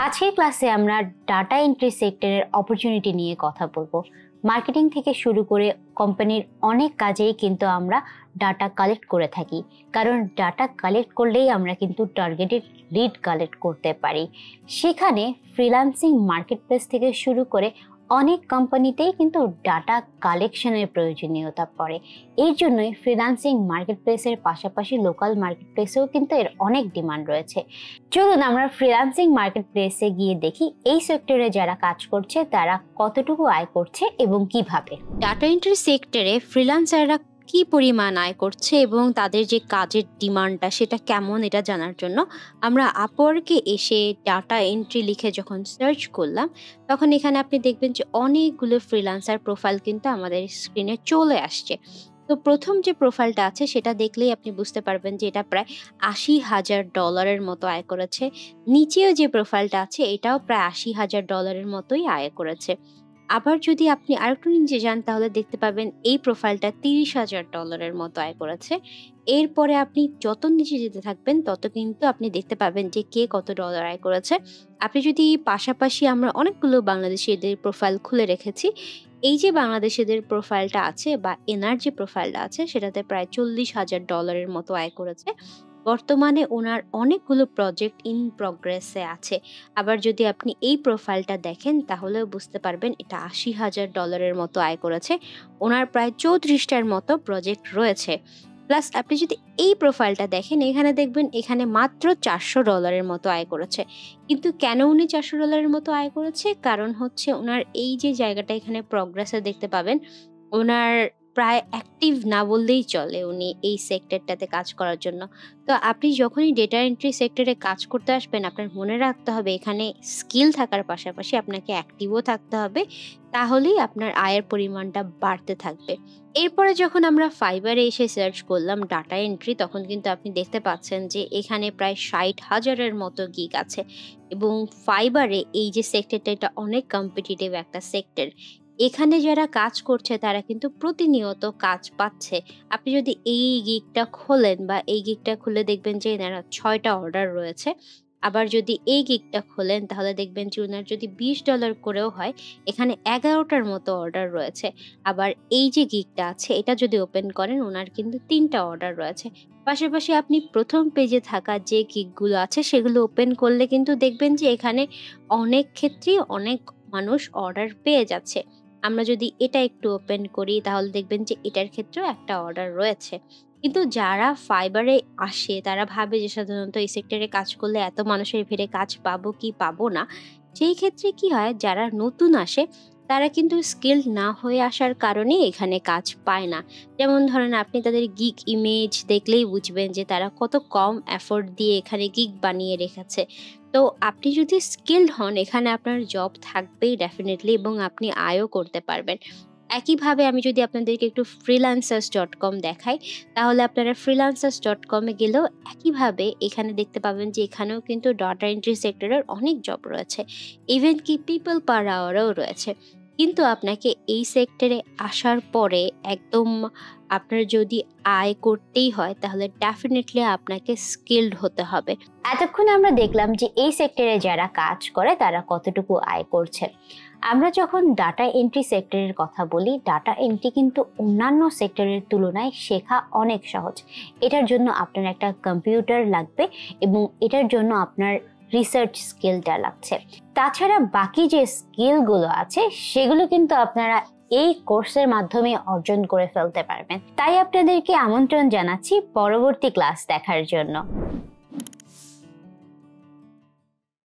আজকের ক্লাসে আমরা ডাটা এন্ট্রি সেক্টরের অপরচুনিটি নিয়ে কথা বলবো। মার্কেটিং থেকে শুরু করে কোম্পানির অনেক কাজেই কিন্তু আমরা ডাটা কালেক্ট করে থাকি, কারণ ডাটা কালেক্ট করলেই আমরা কিন্তু টার্গেটেড লিড কালেক্ট করতে পারি। সেখানে ফ্রিল্যান্সিং মার্কেটপ্লেস থেকে শুরু করে অনেক কোম্পানিতেই কিন্তু ডাটা কালেকশনের প্রয়োজনীয়তা পড়ে। এর জন্যই ফ্রিল্যান্সিং মার্কেটপ্লেসের পাশাপাশি লোকাল মার্কেটপ্লেসেও কিন্তু এর অনেক ডিমান্ড রয়েছে। চলুন আমরা ফ্রিল্যান্সিং মার্কেটপ্লেসে গিয়ে দেখি এই সেক্টরে যারা কাজ করছে তারা কতটুকু আয় করছে এবং কিভাবে। ডাটা এন্ট্রি সেক্টরে ফ্রিল্যান্সাররা কি পরিমাণ আয় করছে এবং তাদের যে কাজের ডিমান্ডটা সেটা কেমন, এটা জানার জন্য আমরা আপওয়ার্কে এসে ডাটা এন্ট্রি লিখে যখন সার্চ করলাম, তখন এখানে আপনি দেখবেন যে অনেকগুলো ফ্রিল্যান্সার প্রোফাইল কিন্তু আমাদের স্ক্রিনে চলে আসছে। তো প্রথম যে প্রোফাইলটা আছে সেটা দেখলেই আপনি বুঝতে পারবেন যে এটা প্রায় $80,000 মতো আয় করেছে। নিচেও যে প্রোফাইলটা আছে এটাও প্রায় $80,000 মতোই আয় করেছে। আবার যদি আপনি আরেকটু নিচে যান তাহলে দেখতে পাবেন এই প্রোফাইলটা $30,000 মতো আয় করেছে। এরপরে আপনি যত নিচে যেতে থাকবেন তত কিন্তু আপনি দেখতে পাবেন যে কে কত ডলার আয় করেছে। আপনি যদি পাশাপাশি আমরা অনেকগুলো বাংলাদেশিদের প্রোফাইল খুলে রেখেছি, এই যে বাংলাদেশিদের প্রোফাইলটা আছে বা এনার যে প্রোফাইলটা আছে সেটাতে প্রায় $40,000 মতো আয় করেছে। বর্তমানে ওনার অনেকগুলো প্রজেক্ট ইন প্রগ্রেসে আছে। আবার যদি আপনি এই প্রোফাইলটা দেখেন তাহলেও বুঝতে পারবেন এটা $80,000 মতো আয় করেছে। ওনার প্রায় 34টার মতো প্রজেক্ট রয়েছে। প্লাস আপনি যদি এই প্রোফাইলটা দেখেন, এখানে দেখবেন এখানে মাত্র $400 মতো আয় করেছে। কিন্তু কেন উনি $400 মতো আয় করেছে? কারণ হচ্ছে ওনার এই যে জায়গাটা এখানে প্রগ্রেসে দেখতে পাবেন, ওনার প্রায় অ্যাক্টিভ না বললেই চলে উনি এই সেক্টরটাতে কাজ করার জন্য। তো আপনি যখনই ডেটা এন্ট্রি সেক্টরে কাজ করতে আসবেন, আপনার মনে রাখতে হবে এখানে স্কিল থাকার পাশাপাশি আপনাকে অ্যাক্টিভও থাকতে হবে, তাহলেই আপনার আয়ের পরিমাণটা বাড়তে থাকবে। এরপরে যখন আমরা ফাইবারে এসে সার্চ করলাম ডাটা এন্ট্রি, তখন কিন্তু আপনি দেখতে পাচ্ছেন যে এখানে প্রায় 60,000-এর মতো গিগ আছে। এবং ফাইবারে এই যে সেক্টরটা, এটা অনেক কম্পিটিটিভ একটা সেক্টর। এখানে যারা কাজ করছে তারা কিন্তু প্রতিনিয়ত কাজ পাচ্ছে। আপনি যদি এই গিগটা খোলেন বা এই গিগটা খুলে দেখবেন যে এনারা 6টা অর্ডার রয়েছে। আবার যদি এই গিগটা খোলেন তাহলে দেখবেন যে ওনার যদি $20 করেও হয়, এখানে 11টার মতো অর্ডার রয়েছে। আবার এই যে গিগটা আছে এটা যদি ওপেন করেন, ওনার কিন্তু 3টা অর্ডার রয়েছে। পাশাপাশি আপনি প্রথম পেজে থাকা যে গিগগুলো আছে সেগুলো ওপেন করলে কিন্তু দেখবেন যে এখানে অনেক ক্ষেত্রেই অনেক মানুষ অর্ডার পেয়ে যাচ্ছে। আমরা যদি এটা একটু ওপেন করি তাহলে দেখবেন যে এটার ক্ষেত্রেও একটা অর্ডার রয়েছে। কিন্তু যারা ফাইবারে আসে তারা ভাবে যে সাধারণত এই সেক্টরে কাজ করলে এত মানুষের ভিড়ে কাজ পাবো কি পাবো না। সেই ক্ষেত্রে কি হয়, যারা নতুন আসে তারা কিন্তু স্কিলড না হয়ে আসার কারণে এখানে কাজ পায় না। যেমন ধরেন আপনি তাদের গিগ ইমেজ দেখলেই বুঝবেন যে তারা কত কম এফোর্ট দিয়ে এখানে গিগ বানিয়ে রেখেছে। তো আপনি যদি স্কিলড হন, এখানে আপনার জব থাকবেই ডেফিনেটলি এবং আপনি আয়ও করতে পারবেন। একইভাবে আমি যদি আপনাদেরকে একটু freelancers.com দেখাই, তাহলে আপনারা freelancers.com-এ গেলেও একইভাবে এখানে দেখতে পাবেন যে এখানেও কিন্তু ডাটা এন্ট্রি সেক্টরের অনেক জব রয়েছে। ইভেন কি পিপল পার আওয়ারও রয়েছে। কিন্তু আপনাকে এই সেক্টরে আসার পরে একদম আপনার যদি আয় করতেই হয় তাহলে ডেফিনেটলি আপনাকে স্কিলড হতে হবে। এতক্ষণ আমরা দেখলাম যে এই সেক্টরে যারা কাজ করে তারা কতটুকু আয় করছে। আমরা যখন ডাটা এন্ট্রি সেক্টরের কথা বলি, ডাটা এন্ট্রি কিন্তু অন্যান্য সেক্টরের তুলনায় শেখা অনেক সহজ। এটার জন্য আপনার একটা কম্পিউটার লাগবে এবং এটার জন্য আপনার রিসার্চ স্কিলটা লাগছে। তাছাড়া বাকি যে স্কিলগুলো আছে সেগুলো কিন্তু আপনারা এই কোর্সের মাধ্যমে অর্জন করে ফেলতে পারবেন। তাই আপনাদেরকে আমন্ত্রণ জানাচ্ছি পরবর্তী ক্লাস দেখার জন্য।